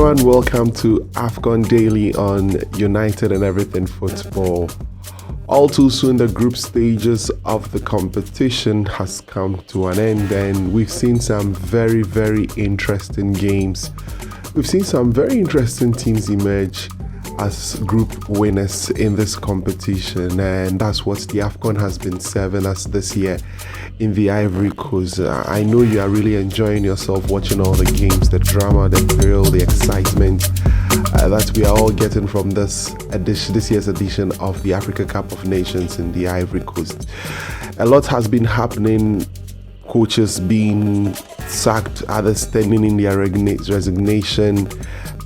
everyone, welcome to AFCON Daily on United and Everything Football. All too soon, the group stages of the competition has come to an end, and we've seen some very, very interesting games. We've seen some very interesting teams emerge as group winners in this competition, and that's what the AFCON has been serving us this year in the Ivory Coast. I know you are really enjoying yourself watching all the games, the drama, the thrill, the excitement that we are all getting from this year's edition of the Africa Cup of Nations in the Ivory Coast. A lot has been happening. Coaches being sacked, others standing in their resignation.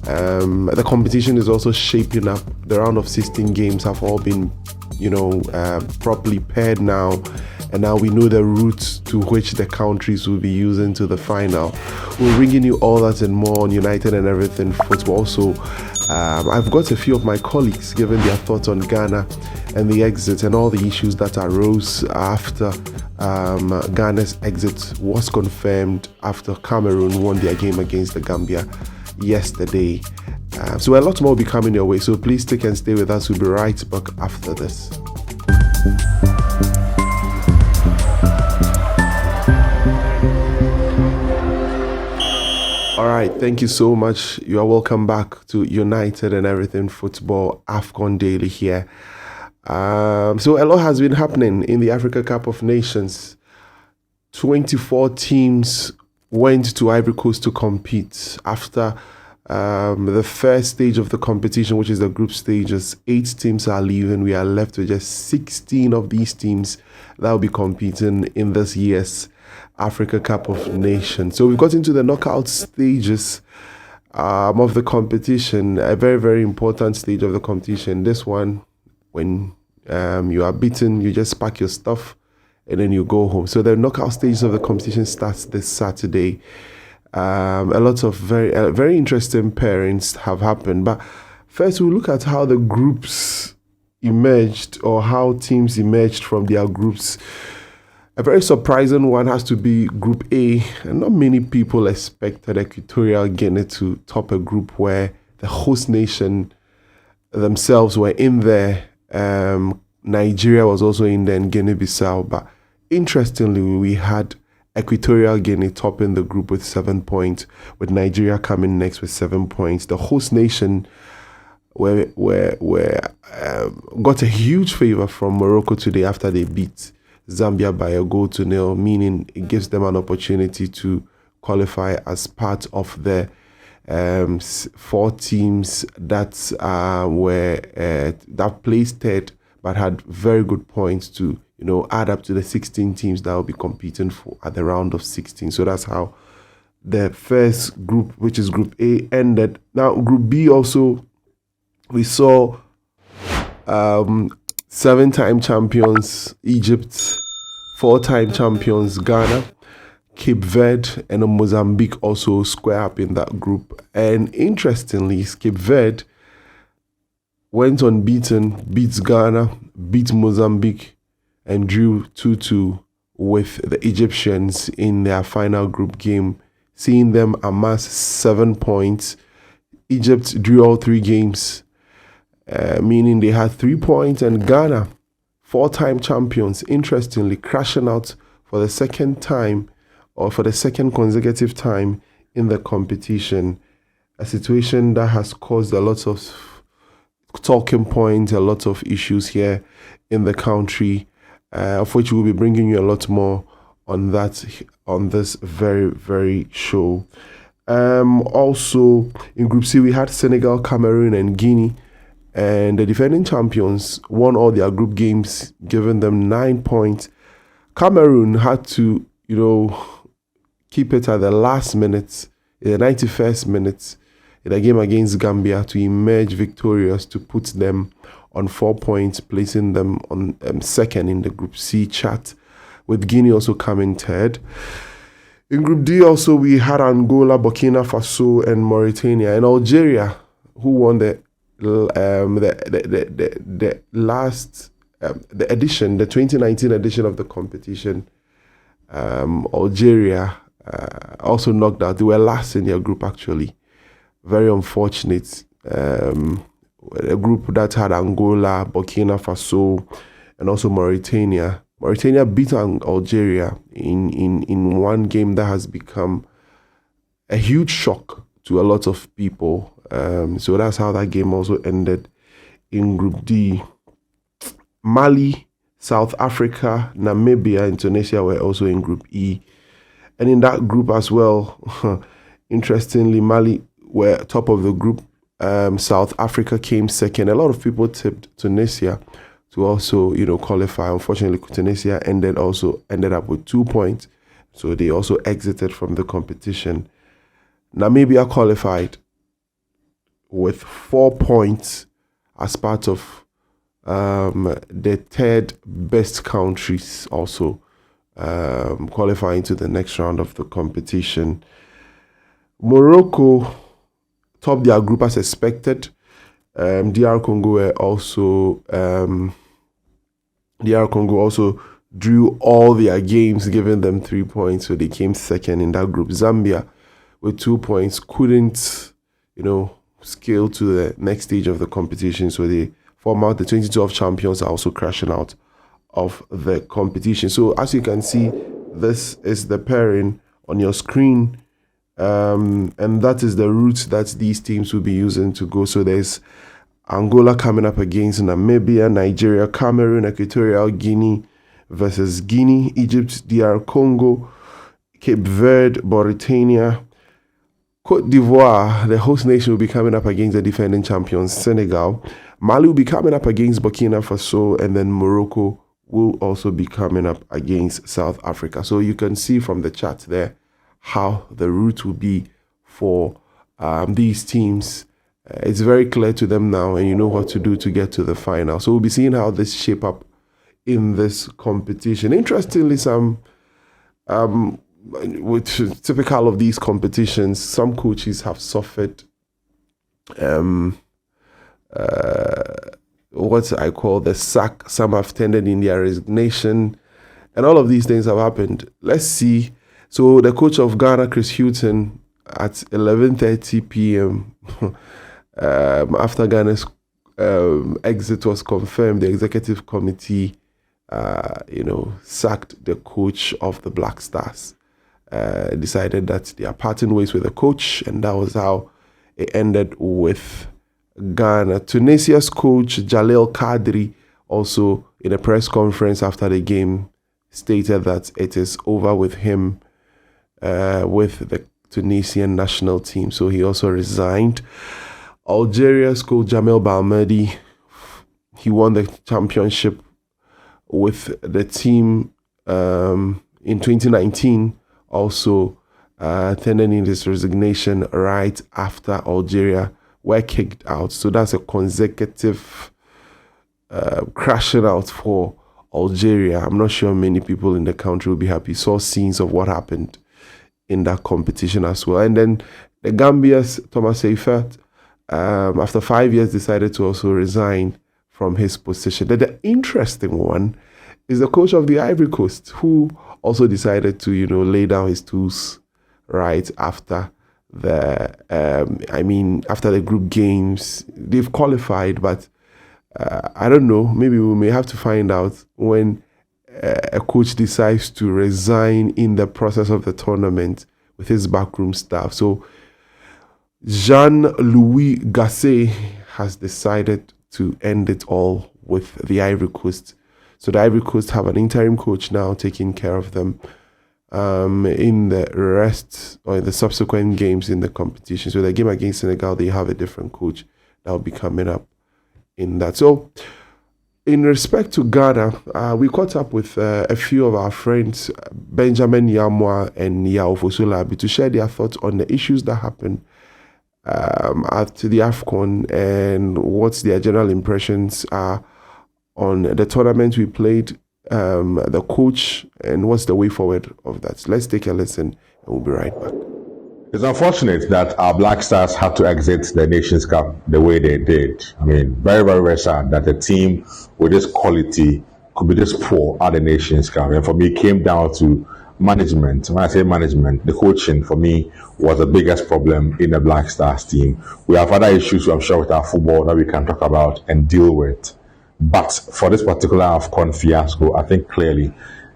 The competition is also shaping up. The round of 16 games have all been, properly paired now. And now we know the routes to which the countries will be using to the final. We're bringing you all that and more on United and Everything Football. So I've got a few of my colleagues giving their thoughts on Ghana and the exit and all the issues that arose after Ghana's exit was confirmed after Cameroon won their game against the Gambia yesterday. So a lot more will be coming your way. So please stick and stay with us. We'll be right back after this. All right, thank you so much. You are welcome back to United and Everything Football AFCON Daily here. So a lot has been happening in the Africa Cup of Nations. 24 teams went to Ivory Coast to compete after the first stage of the competition, which is the group stages. 8 teams are leaving. We are left with just 16 of these teams that will be competing in this year's Africa Cup of Nations. So we've got into the knockout stages of the competition, a very, very important stage of the competition. This one, when you are beaten, you just pack your stuff and then you go home. So the knockout stages of the competition starts this Saturday. A lot of very interesting pairings have happened. But first, we'll look at how the groups emerged, or how teams emerged from their groups. A very surprising one has to be Group A, and not many people expected Equatorial Guinea to top a group where the host nation themselves were in there. Nigeria was also in there, and Guinea-Bissau. But interestingly, we had Equatorial Guinea topping the group with 7 points, with Nigeria coming next with 7 points. The host nation got a huge favor from Morocco today after they beat Zambia by a 1-0, meaning it gives them an opportunity to qualify as part of the 4 teams that placed third but had very good points to add up to the 16 teams that will be competing for at the round of 16. So that's how the first group, which is Group A, ended. Now Group B also, we saw 7-time champions Egypt, 4-time champions Ghana, Cape Verde, and Mozambique also square up in that group. And interestingly, Cape Verde went unbeaten, beats Ghana, beat Mozambique, and drew 2-2 with the Egyptians in their final group game, seeing them amass 7 points. Egypt drew all 3 games, meaning they had 3 points, and Ghana, 4-time champions, interestingly crashing out for the second time, or for the second consecutive time in the competition. A situation that has caused a lot of talking points, a lot of issues here in the country, of which we'll be bringing you a lot more on this very, very show. Also, in Group C, we had Senegal, Cameroon, and Guinea. And the defending champions won all their group games, giving them 9 points. Cameroon had to, keep it at the last minute, in the 91st minute, in a game against Gambia, to emerge victorious, to put them on 4 points, placing them on second in the Group C chart, with Guinea also coming third. In Group D also, we had Angola, Burkina Faso, and Mauritania, and Algeria, who won the last edition, the 2019 edition of the competition. Algeria also knocked out. They were last in their group, actually. very unfortunate. A group that had Angola, Burkina Faso, and also Mauritania. Mauritania beat Algeria in one game that has become a huge shock to a lot of people. So that's how that game also ended in Group D. Mali, South Africa, Namibia, and Tunisia were also in Group E. And in that group as well, interestingly, Mali were top of the group. South Africa came second. A lot of people tipped Tunisia to also, qualify. Unfortunately, Tunisia ended up with 2 points. So they also exited from the competition. Namibia qualified with 4 points as part of the third best countries also qualifying to the next round of the competition. Morocco topped their group as expected. DR Congo also drew all their games, giving them 3 points, so they came second in that group. Zambia with 2 points couldn't, scale to the next stage of the competition, so they form out. The 2012 champions are also crashing out of the competition. So as you can see, this is the pairing on your screen, and that is the route that these teams will be using to go. So there's Angola coming up against Namibia, Nigeria, Cameroon, Equatorial Guinea versus Guinea, Egypt, DR Congo, Cape Verde, Mauritania, Cote d'Ivoire, the host nation, will be coming up against the defending champions, Senegal. Mali will be coming up against Burkina Faso, and then Morocco will also be coming up against South Africa. So you can see from the chart there how the route will be for these teams. It's very clear to them now, and you know what to do to get to the final. So we'll be seeing how this shape up in this competition. Interestingly, with typical of these competitions, some coaches have suffered what I call the sack. Some have tendered in their resignation, and all of these things have happened. Let's see. So the coach of Ghana, Chris Houghton, at 11:30 p.m. After Ghana's exit was confirmed, the executive committee, sacked the coach of the Black Stars. Decided that they are parting ways with the coach, and that was how it ended with Ghana. Tunisia's coach, Jalil Kadri, also in a press conference after the game, stated that it is over with him with the Tunisian national team. So he also resigned. Algeria's coach, Jamel Balmadi, he won the championship with the team in 2019, also tendered in his resignation right after Algeria were kicked out. So that's a consecutive crashing out for Algeria. I'm not sure many people in the country will be happy. Saw scenes of what happened in that competition as well. And then the Gambia's Thomas Seifert, after 5 years, decided to also resign from his position. Then the interesting one is the coach of the Ivory Coast, who also decided to, lay down his tools right after after the group games. They've qualified, but I don't know. Maybe we may have to find out when a coach decides to resign in the process of the tournament with his backroom staff. So Jean-Louis Gasset has decided to end it all with the Ivory Coast. So the Ivory Coast have an interim coach now taking care of them in the rest or in the subsequent games in the competition. So the game against Senegal, they have a different coach that will be coming up in that. So in respect to Ghana, we caught up with a few of our friends, Benjamin Yamwa and Yao Fosolabi, to share their thoughts on the issues that happened after the AFCON and what their general impressions are on the tournament we played, the coach, and what's the way forward of that. So let's take a listen, and we'll be right back. It's unfortunate that our Black Stars had to exit the Nations Cup the way they did. Very, very, very sad that a team with this quality could be this poor at the Nations Cup. And for me, it came down to management. When I say management, the coaching for me was the biggest problem in the Black Stars team. We have other issues, I'm sure, with our football that we can talk about and deal with. But for this particular AFCON fiasco, I think clearly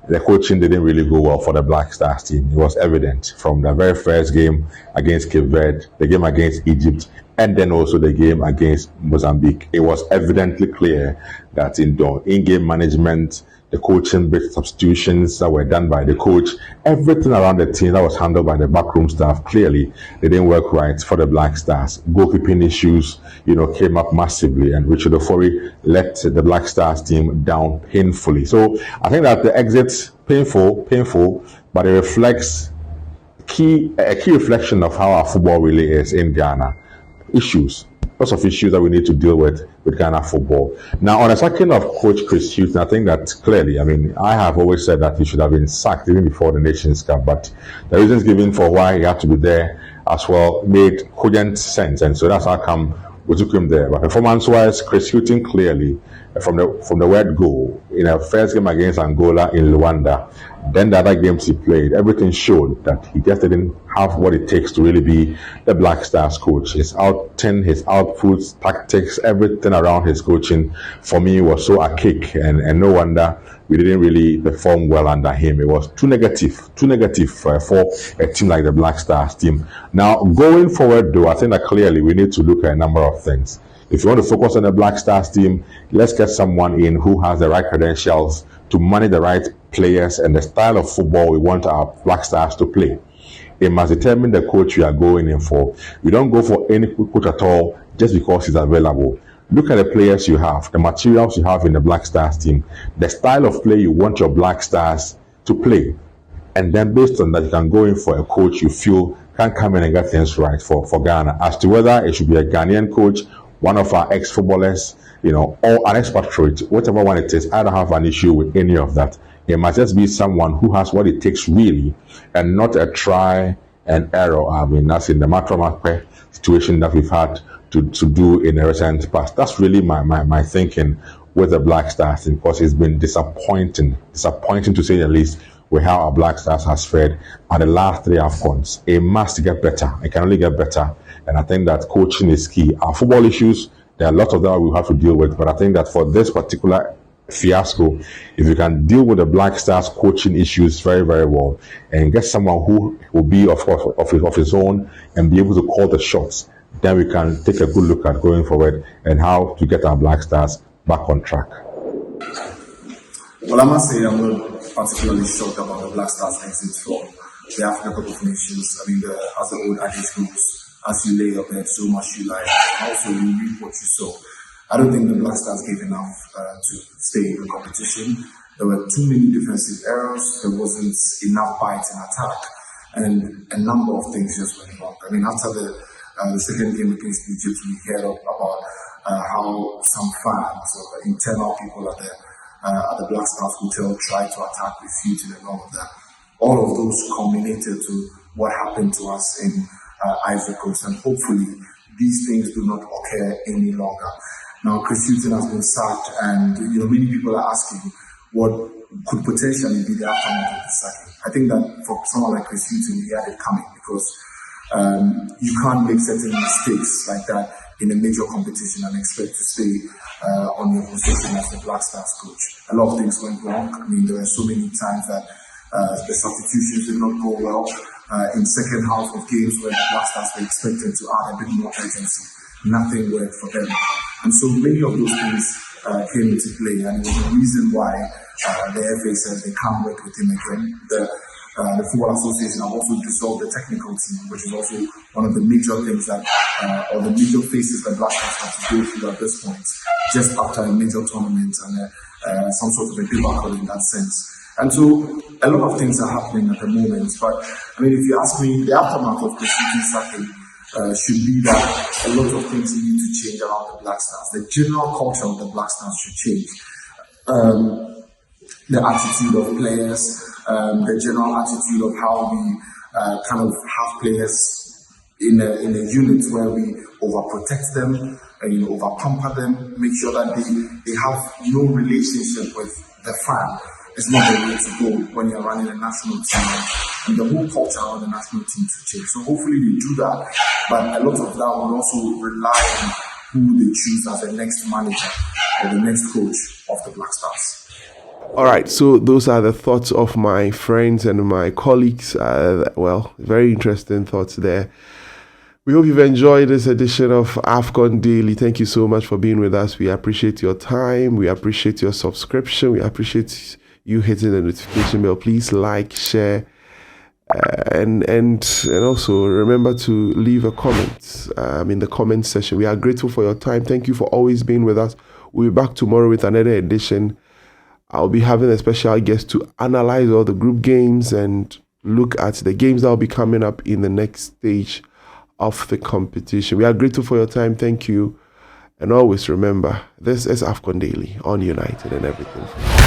the coaching didn't really go well for the Black Stars team. It was evident from the very first game against Cape Verde, the game against Egypt, and then also the game against Mozambique. It was evidently clear that in-game management, the coaching, big substitutions that were done by the coach, everything around the team that was handled by the backroom staff, clearly they didn't work right for the Black Stars. Goalkeeping issues, came up massively, and Richard Ofori let the Black Stars team down painfully. So I think that the exit, painful, but it reflects a key reflection of how our football really is in Ghana. Lots of issues that we need to deal with Ghana football. Now, on the second of Coach Chris Houghton, I think that clearly, I have always said that he should have been sacked even before the Nations Cup, but the reasons given for why he had to be there as well made cogent sense, and so that's how come we took him there. But performance-wise, Chris Houghton clearly, from the word go, in a first game against Angola in Luanda, then the other games he played, everything showed that he just didn't have what it takes to really be the Black Stars coach. His outing, his outputs, tactics, everything around his coaching, for me, was so archaic, and no wonder we didn't really perform well under him. It was too negative for a team like the Black Stars team. Now, going forward, though, I think that clearly we need to look at a number of things. If you want to focus on the Black Stars team, let's get someone in who has the right credentials to manage the right players and the style of football we want our Black Stars to play. It must determine the coach you are going in for. You don't go for any coach at all just because he's available. Look at the players you have, the materials you have in the Black Stars team, the style of play you want your Black Stars to play. And then based on that, you can go in for a coach you feel can come in and get things right for Ghana. As to whether it should be a Ghanaian coach, one of our ex-footballers, or an expatriate, whatever one it is, I don't have an issue with any of that. It must just be someone who has what it takes really, and not a try and error. That's in the Matramakpe situation that we've had to do in the recent past. That's really my thinking with the Black Stars, because it's been disappointing to say the least, with how our Black Stars has fared at the last 3 AFCONs. It must get better. It can only get better. And I think that coaching is key. Our football issues, there are a lot of them we have to deal with. But I think that for this particular fiasco, if you can deal with the Black Stars coaching issues very, very well, and get someone who will be, of course, of his own and be able to call the shots, then we can take a good look at going forward and how to get our Black Stars back on track. Well, I must say I'm not particularly shocked about the Black Stars exit from the African Cup of Nations. As the old adage goes, as you lay your bed, so much you lie. Also, you reap what you sow. I don't think the Black Stars gave enough to stay in the competition. There were too many defensive errors. There wasn't enough bites in attack, and a number of things just went wrong. After the second game against Egypt, we heard about how some fans or internal people at the Black Stars Hotel tried to attack, refuting, and all of that. All of those culminated to what happened to us in Ivory Coast, and hopefully these things do not occur any longer. Now, Chris Houghton has been sacked, and many people are asking what could potentially be the outcome of the sacking. I think that for someone like Chris Houghton, he had it coming, because you can't make certain mistakes like that in a major competition and expect to stay on your position as the Black Stars coach. A lot of things went wrong. There were so many times that the substitutions did not go well. In second half of games where the Black Stars were expected to add a bit more urgency, nothing worked for them. And so many of those things came into play, and it was the reason why the FA said they can't work with him again. The Football Association have also dissolved the technical team, which is also one of the major things that, or the major phases that Black Stars have to go through at this point, just after a major tournament and some sort of a debacle in that sense. And so a lot of things are happening at the moment. But if you ask me, the aftermath of Chris Houghton's sacking should be that a lot of things need to change around the Black Stars. The general culture of the Black Stars should change. The attitude of players, the general attitude of how we kind of have players in a unit where we overprotect them, over pamper them, make sure that they have no relationship with the fan. is not the way to go when you're running a national team, and the whole culture of the national team to change. So hopefully they do that, but a lot of that will also rely on who they choose as the next manager or the next coach of the Black Stars. All right, so those are the thoughts of my friends and my colleagues. Very interesting thoughts there. We hope you've enjoyed this edition of AFCON Daily. Thank you so much for being with us. We appreciate your time. We appreciate your subscription. We appreciate you hitting the notification bell. Please like, share, and also remember to leave a comment in the comment section. We are grateful for your time. Thank you for always being with us. We'll be back tomorrow with another edition. I'll be having a special guest to analyze all the group games and look at the games that will be coming up in the next stage of the competition. We are grateful for your time. Thank you. And always remember, this is AFCON Daily on United and Everything.